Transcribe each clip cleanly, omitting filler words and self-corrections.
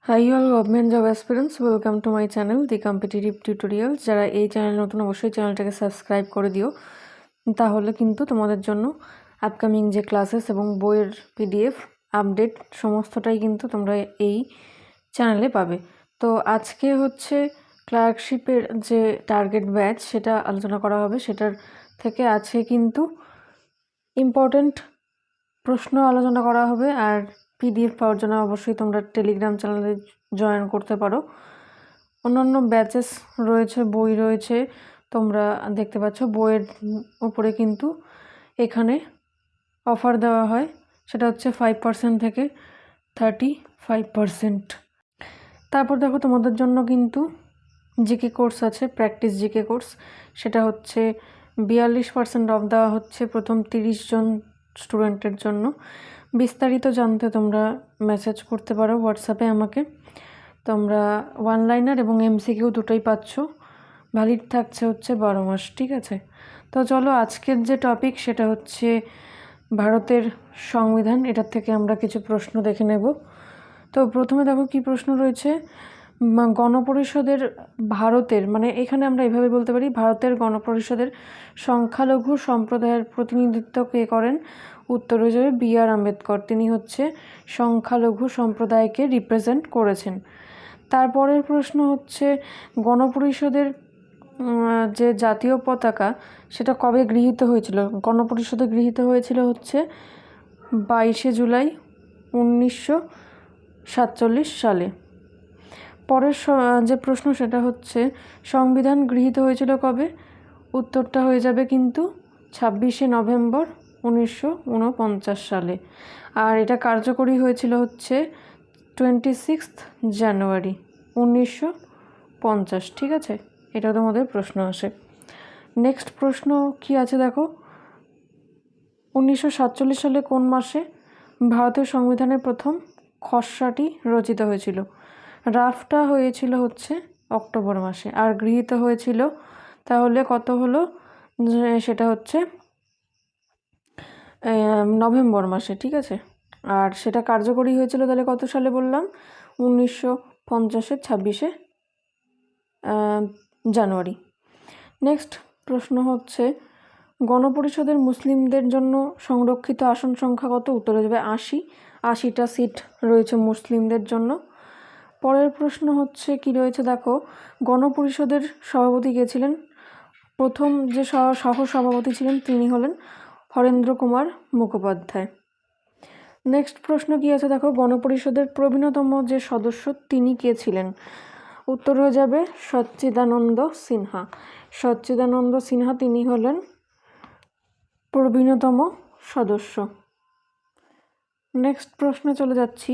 Hi all government job aspirants, welcome to my channel The Competitive Tutorials। যারা এই channel নতুন অবশ্যই চ্যানেলটাকে সাবস্ক্রাইব করে দিও, তাহলে কিন্তু তোমাদের জন্য আপকামিং যে ক্লাসেস এবং বইয়ের পিডিএফ আপডেট সমস্তটাই কিন্তু তোমরা এই চ্যানেলে পাবে। তো আজকে হচ্ছে ক্লার্কশিপের যে টার্গেট ব্যাচ সেটা আলোচনা করা হবে। সেটার থেকে আছে কিন্তু ইম্পর্টেন্ট প্রশ্ন আলোচনা করা হবে। আর পিডিএফ পাওয়ার জন্য অবশ্যই তোমরা টেলিগ্রাম চ্যানেলে জয়েন করতে পারো। অন্যান্য ব্যাচেস রয়েছে, বই রয়েছে, তোমরা দেখতে পাচ্ছ বইয়ের উপরে কিন্তু এখানে অফার দেওয়া হয়, সেটা হচ্ছে 5% থেকে 35%। তারপর দেখো তোমাদের জন্য কিন্তু জিকে কোর্স আছে, প্র্যাকটিস জিকে কোর্স, সেটা হচ্ছে 42% অফ দেওয়া হচ্ছে প্রথম 30 জন স্টুডেন্টের জন্য। বিস্তারিত জানতে তোমরা মেসেজ করতে পারো হোয়াটসঅ্যাপে আমাকে। তোমরা ওয়ান লাইনার এবং এমসিকিউ দুটোই পাচ্ছ, ভ্যালিড থাকছে হচ্ছে 12 মাস, ঠিক আছে? তো চলো আজকের যে টপিক সেটা হচ্ছে ভারতের সংবিধান। এটার থেকে আমরা কিছু প্রশ্ন দেখে নেব। তো প্রথমে দেখো কি প্রশ্ন রয়েছে। গণপরিষদের ভারতের, মানে এখানে আমরা এভাবে বলতে পারি, ভারতের গণপরিষদের সংখ্যালঘু সম্প্রদায়ের প্রতিনিধিত্ব কে করেন? উত্তর হয়ে যাবে বি.আর. আম্বেদকর। তিনি হচ্ছে সংখ্যালঘু সম্প্রদায়কে রিপ্রেজেন্ট করেছেন। তারপরের প্রশ্ন হচ্ছে গণপরিষদের যে জাতীয় পতাকা সেটা কবে গৃহীত হয়েছিল? গণপরিষদে গৃহীত হয়েছিল হচ্ছে 22শে জুলাই 1947 সালে। পরের যে প্রশ্ন সেটা হচ্ছে সংবিধান গৃহীত হয়েছিল কবে? উত্তরটা হয়ে যাবে কিন্তু 26শে নভেম্বর 1949 সালে। আর এটা কার্যকরী হয়েছিল হচ্ছে 26 জানুয়ারি 1950, ঠিক আছে? এটা তোমাদের প্রশ্ন আসে। নেক্সট প্রশ্ন কি আছে দেখো, 1947 সালে কোন মাসে ভারতের সংবিধানের প্রথম খসড়াটি রচিত হয়েছিল? ড্রাফটটা হয়েছিল হচ্ছে অক্টোবর মাসে, আর গৃহীত হয়েছিল তাহলে কত হলো, সেটা হচ্ছে নভেম্বর মাসে, ঠিক আছে? আর সেটা কার্যকরী হয়েছিল তাহলে কত সালে বললাম? 1950-এর 26শে জানুয়ারি। নেক্সট প্রশ্ন হচ্ছে গণপরিষদের মুসলিমদের জন্য সংরক্ষিত আসন সংখ্যা কত? উত্তর হয়ে যাবে 80টা সিট রয়েছে মুসলিমদের জন্য। পরের প্রশ্ন হচ্ছে কি রয়েছে দেখো, গণপরিষদের সভাপতি কে ছিলেন? প্রথম যে সহ সভাপতি ছিলেন তিনি হলেন হরেন্দ্র কুমার মুখোপাধ্যায়। নেক্সট প্রশ্ন কি আছে দেখো, গণপরিষদের প্রবীণতম যে সদস্য তিনি কে ছিলেন? উত্তর হয়ে যাবে সচ্চিদানন্দ সিনহা। সচ্চিদানন্দ সিনহা তিনি হলেন প্রবীণতম সদস্য। নেক্সট প্রশ্নে চলে যাচ্ছি,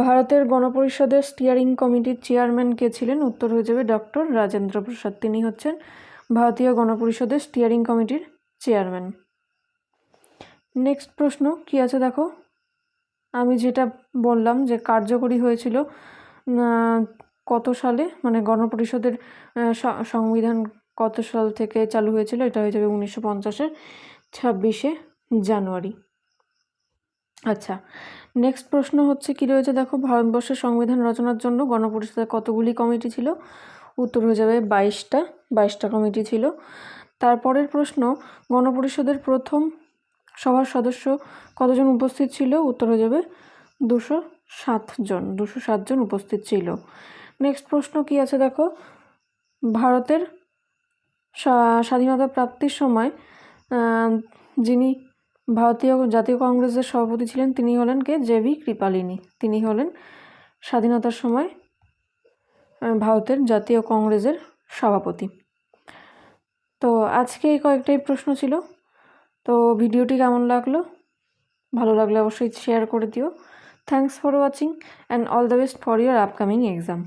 ভারতের গণপরিষদের স্টিয়ারিং কমিটির চেয়ারম্যান কে ছিলেন? উত্তর হয়ে যাবে ডক্টর রাজেন্দ্র প্রসাদ। তিনি হচ্ছেন ভারতীয় গণপরিষদের স্টিয়ারিং কমিটির চেয়ারম্যান। নেক্সট প্রশ্ন কি আছে দেখো, আমি যেটা বললাম যে কার্যকরী হয়েছিল কত সালে, মানে গণপরিষদের সংবিধান কত সাল থেকে চালু হয়েছিল? এটা হয়ে যাবে 1950-এর 26শে জানুয়ারি। আচ্ছা, নেক্সট প্রশ্ন হচ্ছে কি রয়েছে দেখো, ভারতবর্ষের সংবিধান রচনার জন্য গণপরিষদের কতগুলি কমিটি ছিল? উত্তর হয়ে যাবে 22টা কমিটি ছিল। তারপরের প্রশ্ন, গণপরিষদের প্রথম সভার সদস্য কতজন উপস্থিত ছিল? উত্তর হয়ে যাবে 207 জন উপস্থিত ছিল। নেক্সট প্রশ্ন কি আছে দেখো, ভারতের স্বাধীনতা প্রাপ্তির সময় যিনি ভারতীয় জাতীয় কংগ্রেসের সভাপতি ছিলেন তিনি হলেন কে? জে.বি. কৃপালিনী। তিনি হলেন স্বাধীনতার সময় ভারতের জাতীয় কংগ্রেসের সভাপতি। তো আজকে এই কয়েকটাই প্রশ্ন ছিল। তো ভিডিওটি কেমন লাগলো? ভালো লাগলে অবশ্যই শেয়ার করে দিও। Thanks for watching and all the best for your upcoming exam.